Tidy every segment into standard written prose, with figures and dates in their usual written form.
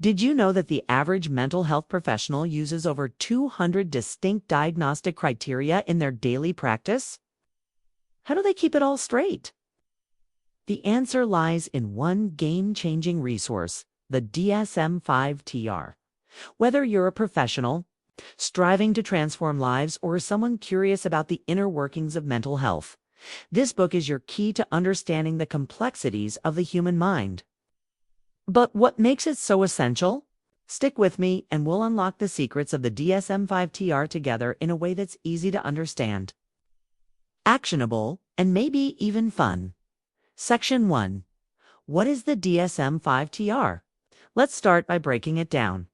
Did you know that the average mental health professional uses over 200 distinct diagnostic criteria in their daily practice? How do they keep it all straight? The answer lies in one game-changing resource, the DSM-5-TR. Whether you're a professional, striving to transform lives, or someone curious about the inner workings of mental health, this book is your key to understanding the complexities of the human mind. But what makes it so essential? Stick with me and we'll unlock the secrets of the DSM-5-TR together in a way that's easy to understand, actionable, and maybe even fun. Section 1. What is the DSM-5-TR? Let's start by breaking it down.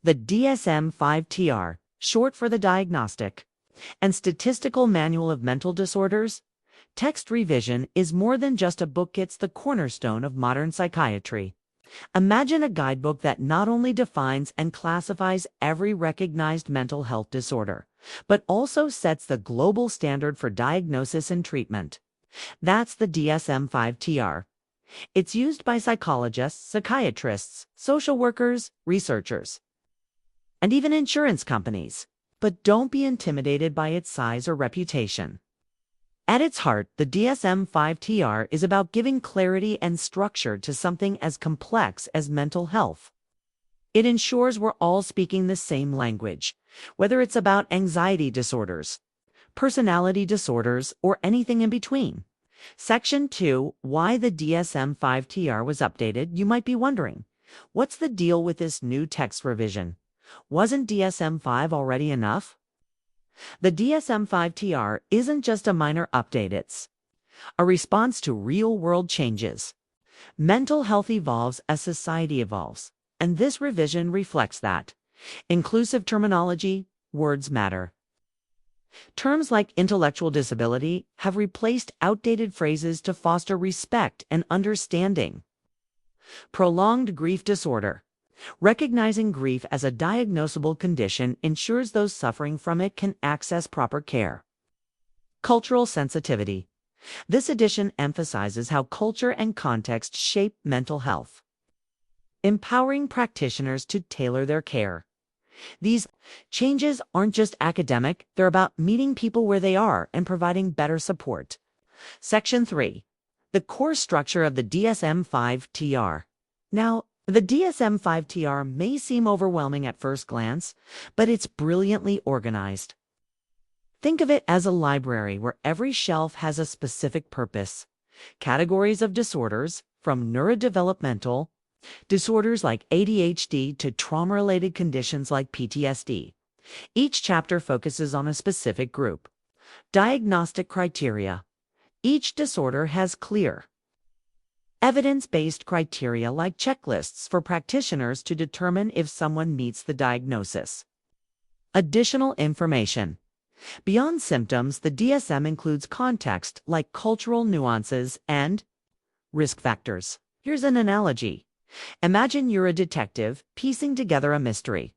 The DSM-5-TR, short for the Diagnostic and Statistical Manual of Mental Disorders, text revision is more than just a book. It's the cornerstone of modern psychiatry. Imagine a guidebook that not only defines and classifies every recognized mental health disorder, but also sets the global standard for diagnosis and treatment. That's the DSM-5-TR. It's used by psychologists, psychiatrists, social workers, researchers, and even insurance companies. But don't be intimidated by its size or reputation. At its heart, the DSM-5-TR is about giving clarity and structure to something as complex as mental health. It ensures we're all speaking the same language, whether it's about anxiety disorders, personality disorders, or anything in between. Section 2, why the DSM-5-TR was updated. You might be wondering, what's the deal with this new text revision? Wasn't DSM-5 already enough? The DSM-5-TR isn't just a minor update, it's a response to real-world changes. Mental health evolves as society evolves, and this revision reflects that. Inclusive terminology, words matter. Terms like intellectual disability have replaced outdated phrases to foster respect and understanding. Prolonged grief disorder. Recognizing grief as a diagnosable condition ensures those suffering from it can access proper care. Cultural sensitivity. This edition emphasizes how culture and context shape mental health, empowering practitioners to tailor their care. These changes aren't just academic, they're about meeting people where they are and providing better support. Section 3. The core structure of the DSM-5-TR. Now, the DSM-5-TR may seem overwhelming at first glance, but it's brilliantly organized. Think of it as a library where every shelf has a specific purpose. Categories of disorders, from neurodevelopmental disorders like ADHD to trauma-related conditions like PTSD. Each chapter focuses on a specific group. Diagnostic criteria. Each disorder has clear, evidence-based criteria like checklists for practitioners to determine if someone meets the diagnosis. Additional information. Beyond symptoms, the DSM includes context like cultural nuances and risk factors. Here's an analogy. Imagine you're a detective piecing together a mystery.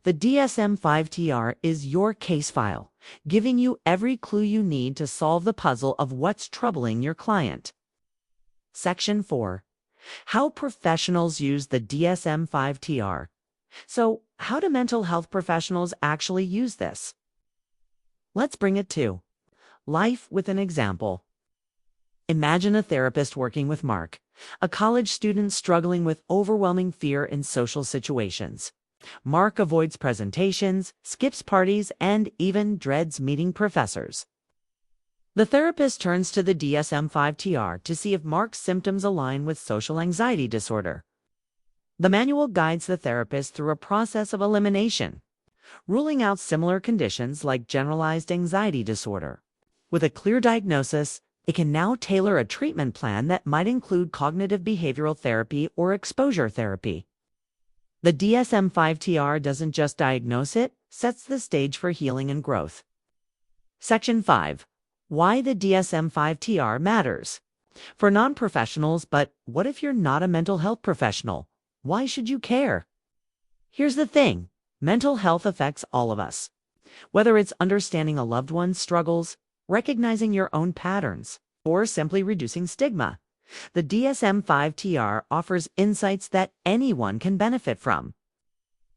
The DSM-5-TR is your case file, giving you every clue you need to solve the puzzle of what's troubling your client. Section 4. How professionals use the DSM-5-TR. So, how do mental health professionals actually use this? Let's bring it to life with an example. Imagine a therapist working with Mark, a college student struggling with overwhelming fear in social situations. Mark avoids presentations, skips parties, and even dreads meeting professors. The therapist turns to the DSM-5-TR to see if Mark's symptoms align with social anxiety disorder. The manual guides the therapist through a process of elimination, ruling out similar conditions like generalized anxiety disorder. With a clear diagnosis, it can now tailor a treatment plan that might include cognitive behavioral therapy or exposure therapy. The DSM-5-TR doesn't just diagnose it, sets the stage for healing and growth. Section 5. Why the DSM-5-TR matters. For non-professionals, but what if you're not a mental health professional? Why should you care? Here's the thing. Mental health affects all of us. Whether it's understanding a loved one's struggles, recognizing your own patterns, or simply reducing stigma, The DSM-5-TR offers insights that anyone can benefit from.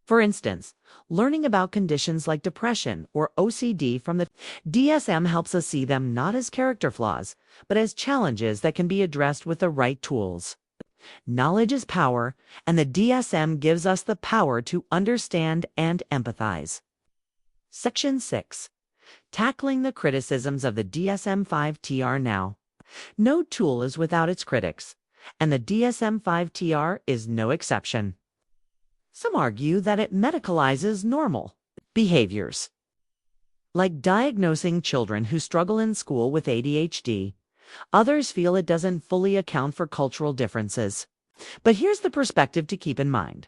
For instance, learning about conditions like depression or OCD from the DSM helps us see them not as character flaws, but as challenges that can be addressed with the right tools. Knowledge is power, and the DSM gives us the power to understand and empathize. Section 6. Tackling the criticisms of the DSM-5-TR now. No tool is without its critics, and the DSM-5-TR is no exception. Some argue that it medicalizes normal behaviors, like diagnosing children who struggle in school with ADHD. Others feel it doesn't fully account for cultural differences. But here's the perspective to keep in mind.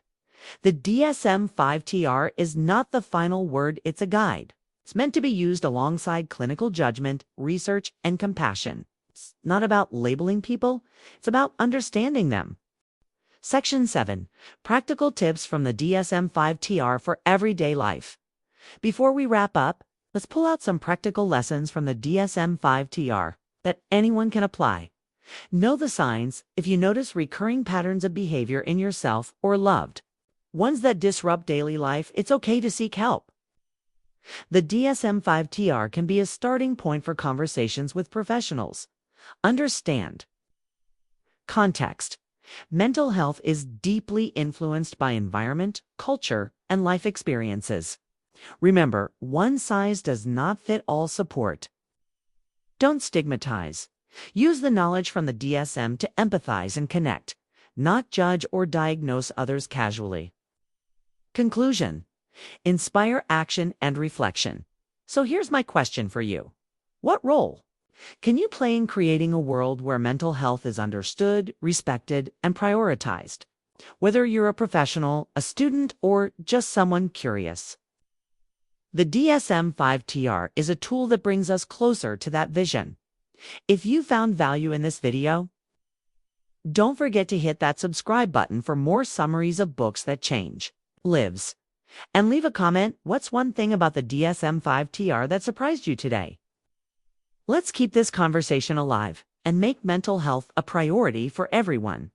The DSM-5-TR is not the final word, it's a guide. It's meant to be used alongside clinical judgment, research, and compassion. It's not about labeling people, it's about understanding them. Section 7. Practical tips from the DSM-5-TR for everyday life. Before we wrap up, let's pull out some practical lessons from the DSM-5-TR that anyone can apply. Know the signs if you notice recurring patterns of behavior in yourself or loved ones that disrupt daily life. It's okay to seek help. The DSM-5-TR can be a starting point for conversations with professionals. Understand. Context. Mental health is deeply influenced by environment, culture, and life experiences. Remember, one size does not fit all support. Don't stigmatize. Use the knowledge from the DSM to empathize and connect, not judge or diagnose others casually. Conclusion. Inspire action and reflection. So here's my question for you. What role can you play in creating a world where mental health is understood, respected, and prioritized? Whether you're a professional, a student, or just someone curious. The DSM-5-TR is a tool that brings us closer to that vision. If you found value in this video, don't forget to hit that subscribe button for more summaries of books that change lives. And leave a comment, what's one thing about the DSM-5-TR that surprised you today? Let's keep this conversation alive and make mental health a priority for everyone.